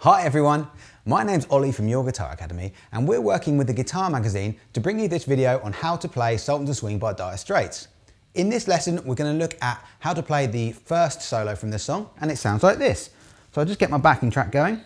Hi everyone, my name's Ollie from Your Guitar Academy and we're working with the Guitar Magazine to bring you this video on how to play Sultans of Swing by Dire Straits. In this lesson we're going to look at how to play the first solo from this song and it sounds like this. So I'll just get my backing track going.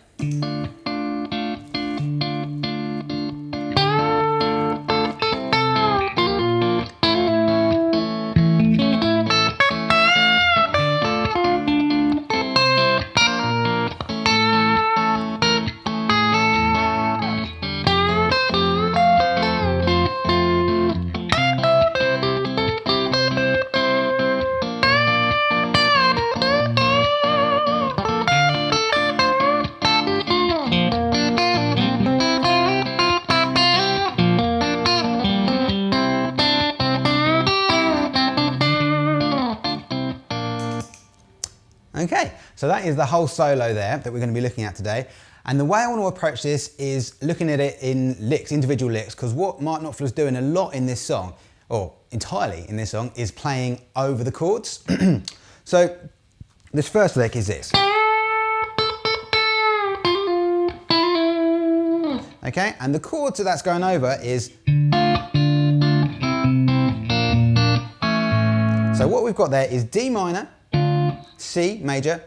Okay, so that is the whole solo there that we're going to be looking at today. And the way I want to approach this is looking at it in licks, individual licks, because what Mark Knopfler's doing a lot in this song, or entirely in this song, is playing over the chords. So this first lick is this. Okay, and the chords that that's going over is... So what we've got there is D minor, C major,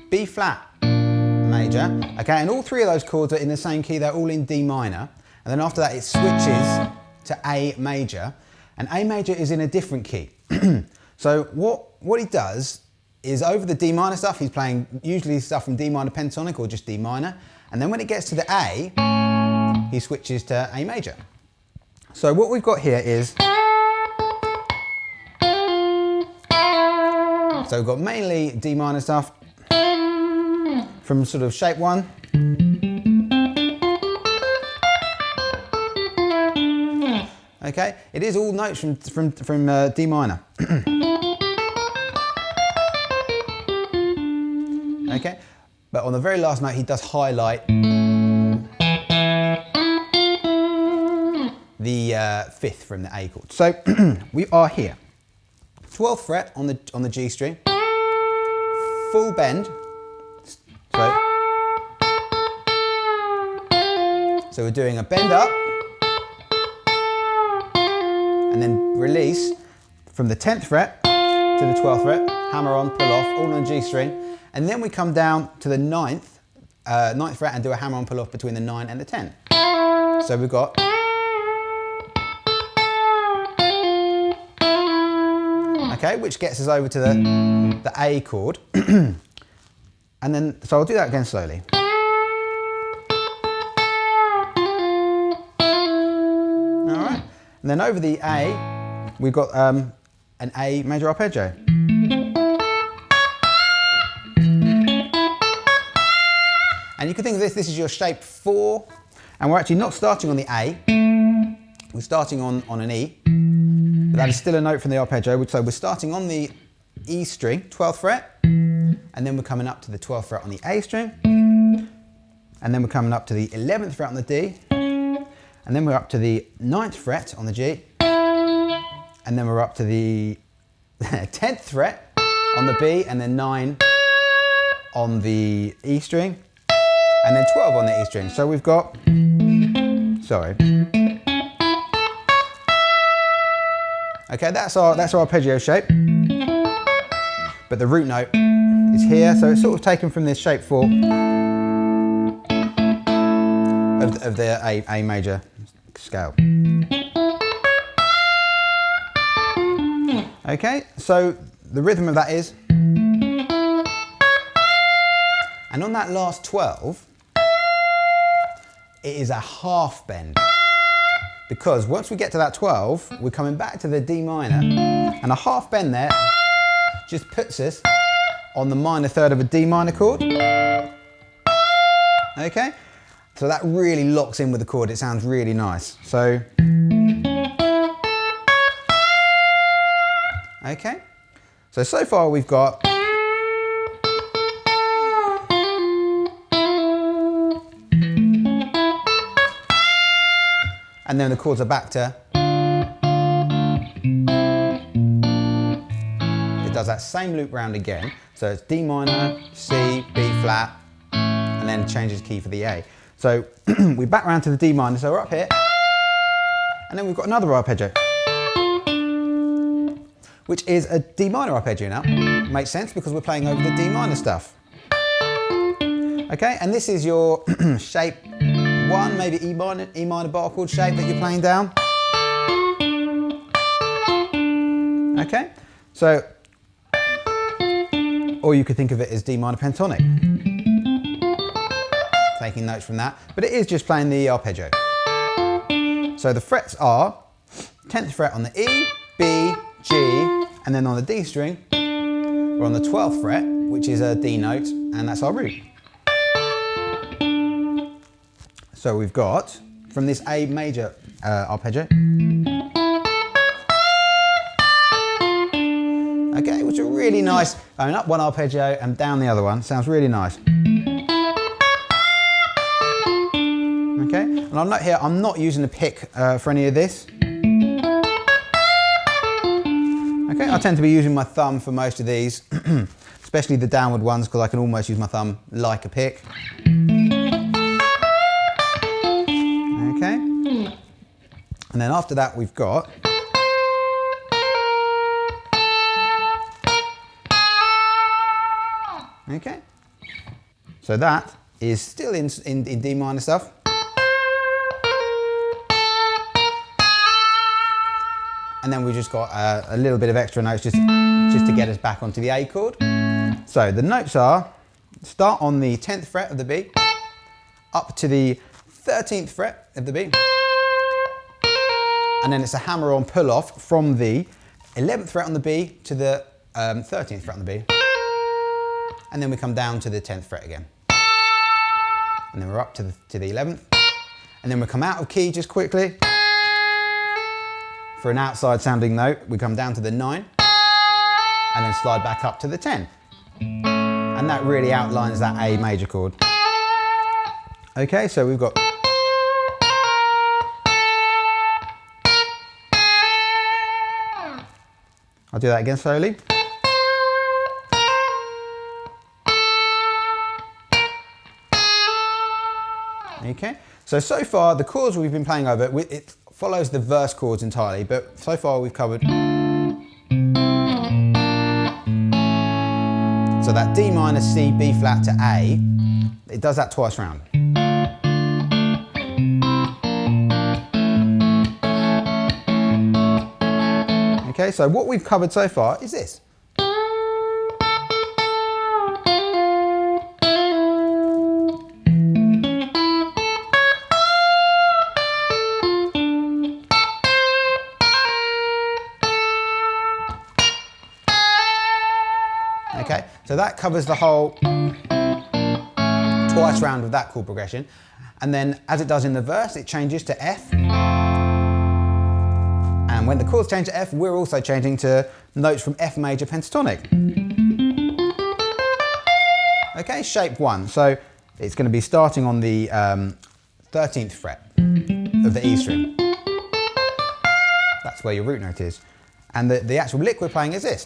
B flat major, okay, and all three of those chords are in the same key, they're all in D minor, and then after that it switches to A major, and A major is in a different key. So what he does is over the D minor stuff, he's playing usually stuff from D minor pentatonic or just D minor, and then when it gets to the A, he switches to A major. So what we've got here is... So we've got mainly D minor stuff from sort of shape 1. Okay, it is all notes from D minor. Okay, but on the very last note he does highlight the 5th from the A chord. So we are here. 12th fret on the G string, full bend, so we're doing a bend up, and then release from the 10th fret to the 12th fret, hammer on, pull off, all on the G string, and then we come down to the 9th fret and do a hammer on, pull off between the 9 and the 10. So we've got... Okay, which gets us over to the A chord. And then, so I'll do that again slowly. All right, and then over the A, we've got an A major arpeggio. And you can think of this is your shape 4, and we're actually not starting on the A, we're starting on an E. But that is still a note from the arpeggio, so we're starting on the E string, 12th fret, and then we're coming up to the 12th fret on the A string, and then we're coming up to the 11th fret on the D, and then we're up to the 9th fret on the G, and then we're up to the 10th fret on the B, and then 9 on the E string, and then 12 on the E string. So we've got, sorry. Okay, that's our arpeggio shape, but the root note is here, so it's sort of taken from this shape 4 of the A major scale. Okay, so the rhythm of that is, and on that last 12, it is a half bend. Because once we get to that 12, we're coming back to the D minor, and a half bend there just puts us on the minor third of a D minor chord. Okay, so that really locks in with the chord, it sounds really nice. So, okay, so far we've got and then the chords are back to... It does that same loop round again. So it's D minor, C, B flat, and and then changes key for the A. So we back round to the D minor, so we're up here, and then we've got another arpeggio, which is a D minor arpeggio now. Makes sense because we're playing over the D minor stuff. Okay, and this is your shape 1, maybe E minor bar chord shape that you're playing down. Okay, so, or you could think of it as D minor pentatonic. Taking notes from that, but it is just playing the arpeggio. So the frets are 10th fret on the E, B, G, and then on the D string, we're on the 12th fret, which is a D note, and that's our root. So we've got, from this A major arpeggio, okay, which are really nice, going up one arpeggio and down the other one, sounds really nice. Okay, and I'll note here, I'm not using a pick for any of this. Okay, I tend to be using my thumb for most of these, especially the downward ones, because I can almost use my thumb like a pick. Okay, and then after that we've got okay, so that is still in D minor stuff. And then we've just got a little bit of extra notes just to get us back onto the A chord. So the notes are, start on the 10th fret of the B, up to the 13th fret of the B, and then it's a hammer-on pull-off from the 11th fret on the B to the 13th fret on the B, and then we come down to the 10th fret again. And then we're up to the 11th, and then we come out of key just quickly. For an outside sounding note, we come down to the 9 and then slide back up to the 10. And that really outlines that A major chord. Okay, so we've got I'll do that again slowly. Okay, so far the chords we've been playing over, it follows the verse chords entirely, but so far we've covered. So that D minor, C, B flat to A, it does that twice round. Okay, so what we've covered so far is this. Okay, so that covers the whole twice round of that chord progression. And then as it does in the verse, it changes to F. And when the chords change to F, we're also changing to notes from F major pentatonic. Okay, shape 1. So it's going to be starting on the 13th fret of the E string. That's where your root note is. And the actual lick we're playing is this.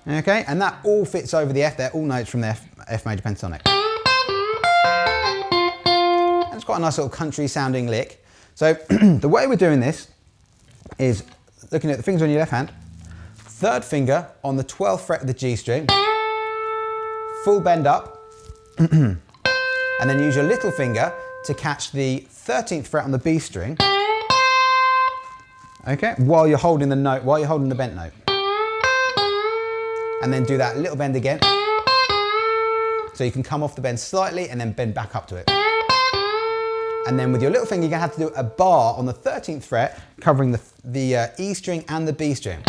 Okay, and that all fits over the F. They're all notes from the F major pentatonic. And it's quite a nice little country sounding lick. So the way we're doing this is looking at the fingers on your left hand, third finger on the 12th fret of the G string, full bend up, and then use your little finger to catch the 13th fret on the B string. Okay, while you're holding the note, while you're holding the bent note. And then do that little bend again. So you can come off the bend slightly and then bend back up to it. And then with your little finger, you're gonna have to do a bar on the 13th fret, covering the E string and the B string.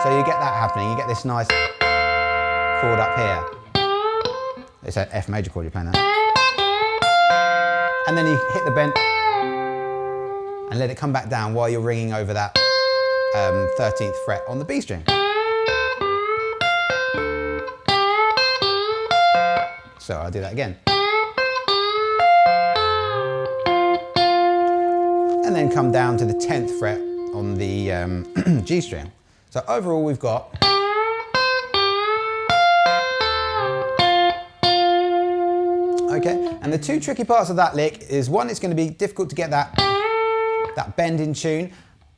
So you get that happening. You get this nice chord up here. It's an F major chord you're playing there. And then you hit the bend and let it come back down while you're ringing over that 13th fret on the B string. So I'll do that again. And then come down to the 10th fret on the G string. So overall we've got Okay, and the two tricky parts of that lick is one, it's going to be difficult to get that bend in tune,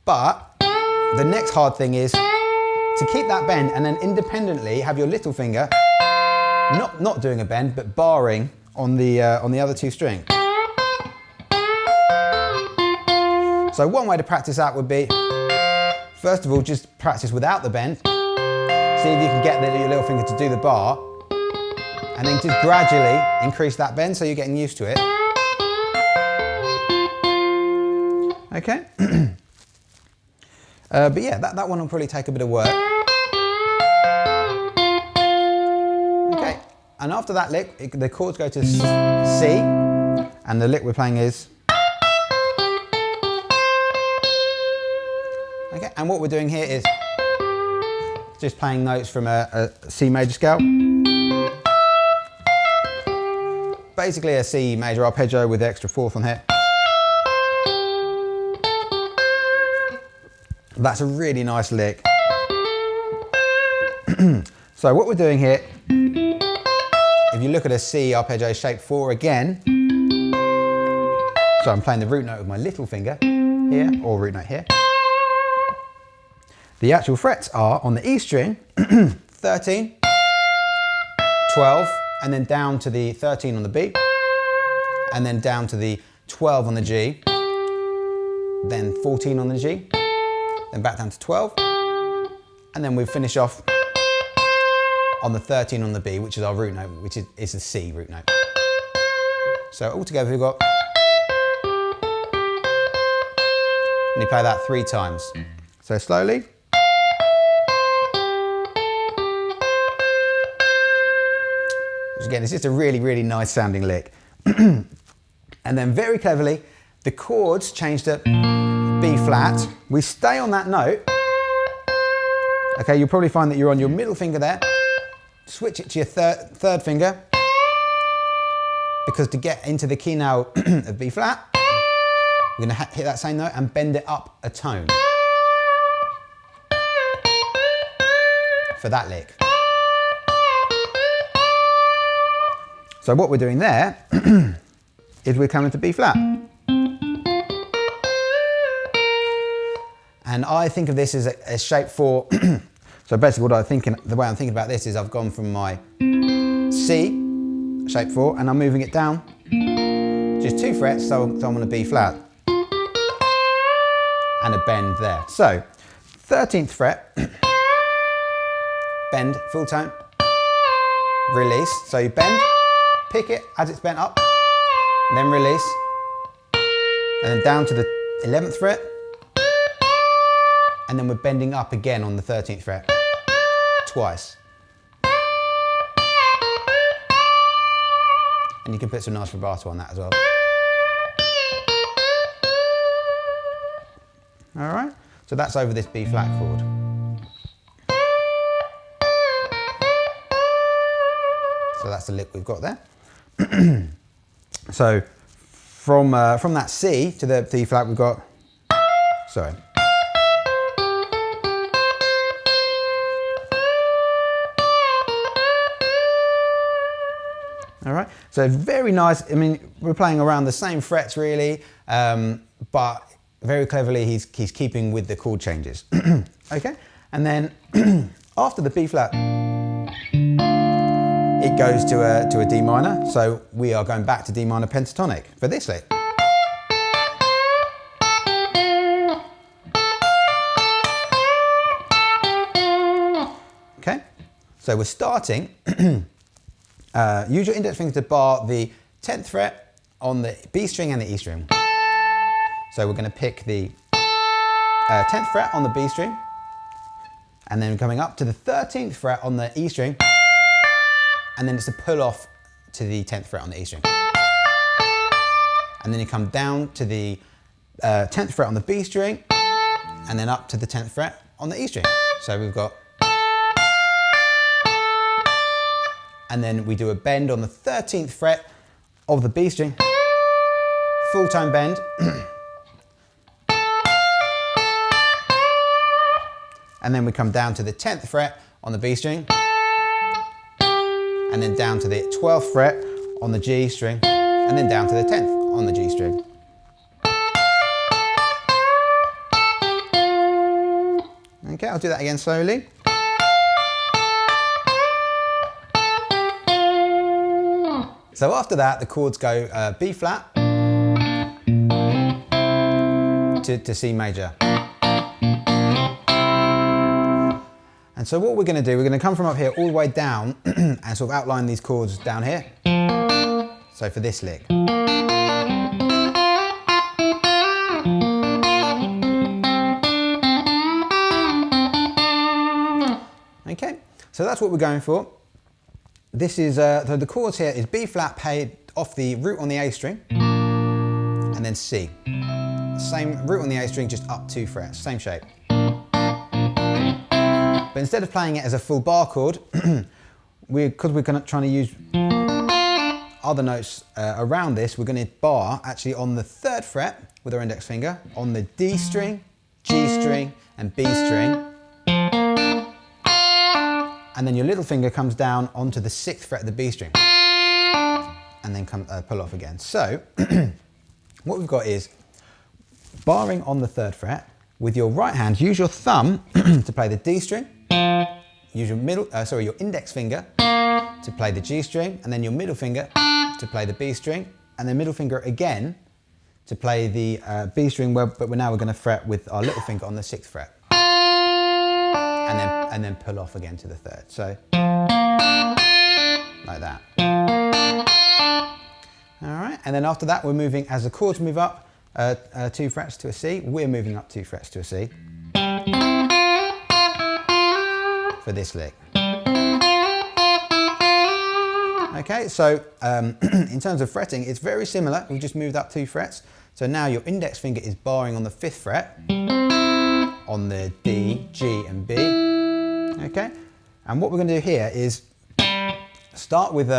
but the next hard thing is to keep that bend and then independently have your little finger not doing a bend but barring on the other two strings. So one way to practice that would be, first of all, just practice without the bend. See if you can get your little finger to do the bar, and then just gradually increase that bend so you're getting used to it. Okay. But yeah, that one will probably take a bit of work. Okay, and after that lick, the chords go to C, and the lick we're playing is. Okay, and what we're doing here is just playing notes from a C major scale. Basically a C major arpeggio with the extra fourth on here. That's a really nice lick. So what we're doing here, if you look at a C arpeggio shape 4 again, so I'm playing the root note with my little finger here, or root note here. The actual frets are on the E string, 13, 12, and then down to the 13 on the B, and then down to the 12 on the G, then 14 on the G, then back down to 12, and then we finish off on the 13 on the B, which is our root note, which is the C root note. So altogether we've got, and you play that 3 times. So slowly. Again, it's just a really, really nice sounding lick. And then very cleverly, the chords change to B flat. We stay on that note. Okay, you'll probably find that you're on your middle finger there. Switch it to your third finger, because to get into the key now of B flat, we're going to hit that same note and bend it up a tone for that lick. So what we're doing there is we're coming to B flat. And I think of this as a shape 4. So basically the way I'm thinking about this is I've gone from my C, shape 4, and I'm moving it down just 2 frets, so I'm on a B flat. And a bend there. So 13th fret, bend, full tone, release. So you bend, pick it as it's bent up, and then release, and then down to the 11th fret, and then we're bending up again on the 13th fret, twice. And you can put some nice vibrato on that as well. All right, so that's over this B flat chord. So that's the lick we've got there. So from that C to the D flat, we've got, sorry. All right, so very nice. I mean, we're playing around the same frets really, but very cleverly he's keeping with the chord changes. Okay, and then after the B flat, it goes to a D minor, so we are going back to D minor pentatonic for this lick. Okay, so we're starting, use your index finger to bar the 10th fret on the B string and the E string. So we're going to pick the 10th fret on the B string, and then coming up to the 13th fret on the E string, and then it's a pull off to the 10th fret on the E string. And then you come down to the 10th fret on the B string, and then up to the 10th fret on the E string. So we've got, and then we do a bend on the 13th fret of the B string, full tone bend, and then we come down to the 10th fret on the B string, and then down to the 12th fret on the G string, and then down to the 10th on the G string. Okay, I'll do that again slowly. So after that, the chords go B flat to C major. And so what we're going to do, we're going to come from up here all the way down and sort of outline these chords down here. So for this lick. Okay, so that's what we're going for. This is, so the chords here is B flat played off the root on the A string, and then C. Same root on the A string, just up 2 frets, same shape. But instead of playing it as a full bar chord, because we're trying to use other notes around this, we're going to bar actually on the 3rd fret with our index finger, on the D string, G string, and B string. And then your little finger comes down onto the 6th fret of the B string, and then pull off again. So what we've got is barring on the 3rd fret. With your right hand, use your thumb to play the D string. Use your your index finger to play the G string, and then your middle finger to play the B string, and then middle finger again to play the B string. But now we're going to fret with our little finger on the 6th fret. And then pull off again to the 3rd. So, like that. All right, and then after that, we're moving, as the chords move up 2 frets to a C, we're moving up 2 frets to a C for this lick. Okay, so in terms of fretting, it's very similar. We've just moved up 2 frets. So now your index finger is barring on the 5th fret, on the D, G, and B. Okay, and what we're going to do here is start with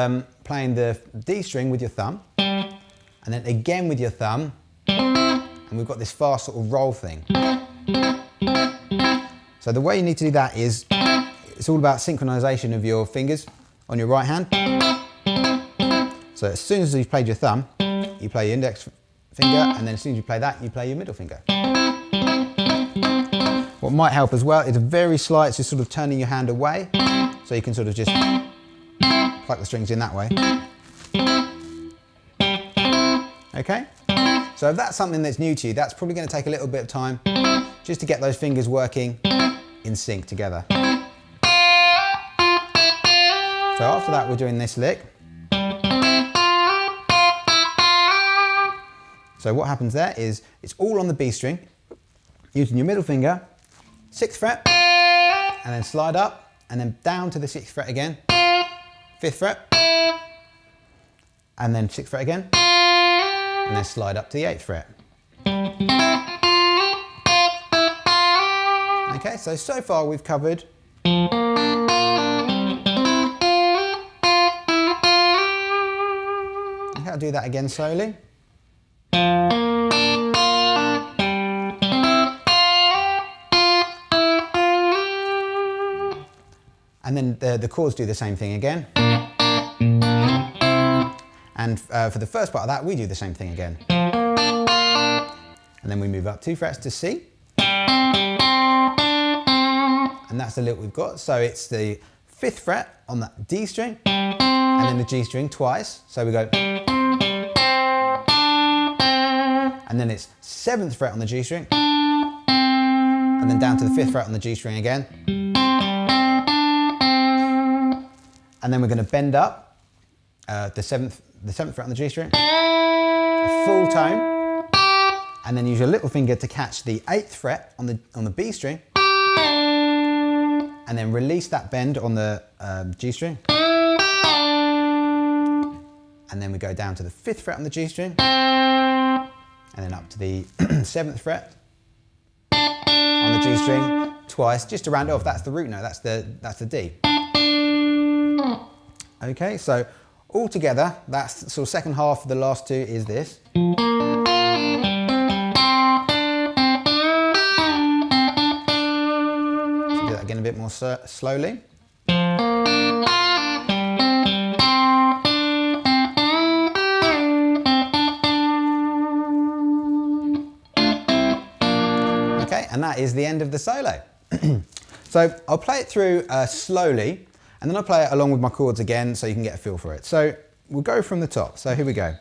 playing the D string with your thumb, and then again with your thumb, and we've got this fast sort of roll thing. So the way you need to do that is, it's all about synchronization of your fingers on your right hand. So as soon as you've played your thumb, you play your index finger, and then as soon as you play that, you play your middle finger. What might help as well is a very slight, just sort of turning your hand away, so you can sort of just pluck the strings in that way. Okay? So if that's something that's new to you, that's probably going to take a little bit of time just to get those fingers working in sync together. So after that, we're doing this lick. So what happens there is it's all on the B string, using your middle finger, 6th fret, and then slide up, and then down to the 6th fret again, 5th fret, and then 6th fret again, and then slide up to the 8th fret. Okay, so far we've covered okay, I'll do that again slowly. And then the chords do the same thing again. And for the first part of that, we do the same thing again. And then we move up 2 frets to C. And that's the lick we've got. So it's the 5th fret on the D string, and then the G string twice. So we go. And then it's 7th fret on the G string, and then down to the 5th fret on the G string again. And then we're going to bend up the 7th fret on the G string, a full tone, and then use your little finger to catch the 8th fret on the B string, and then release that bend on the G string, and then we go down to the 5th fret on the G string, and then up to the 7th fret on the G string twice, just to round it off. That's the root note. That's the D. Okay, so all together, that's the sort of second half of the last 2 is this. So do that again a bit more slowly. that is the end of the solo. So I'll play it through slowly, and then I'll play it along with my chords again so you can get a feel for it. So we'll go from the top. So here we go.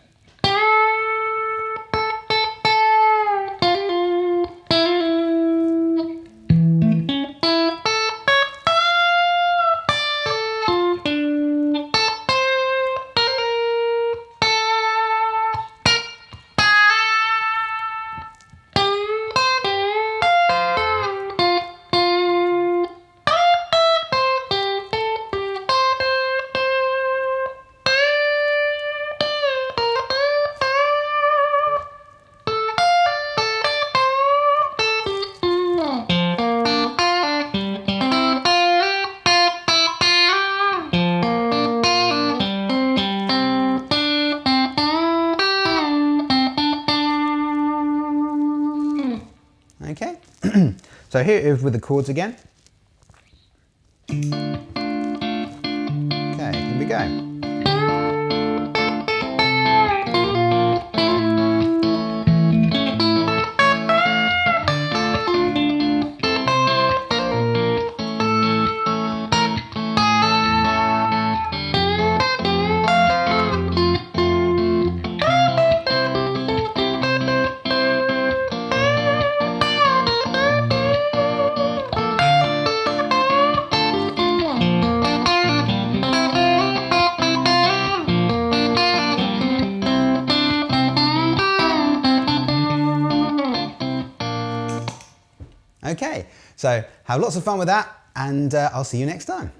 Okay, so here it is with the chords again. Okay, here we go. Okay, so have lots of fun with that, and I'll see you next time.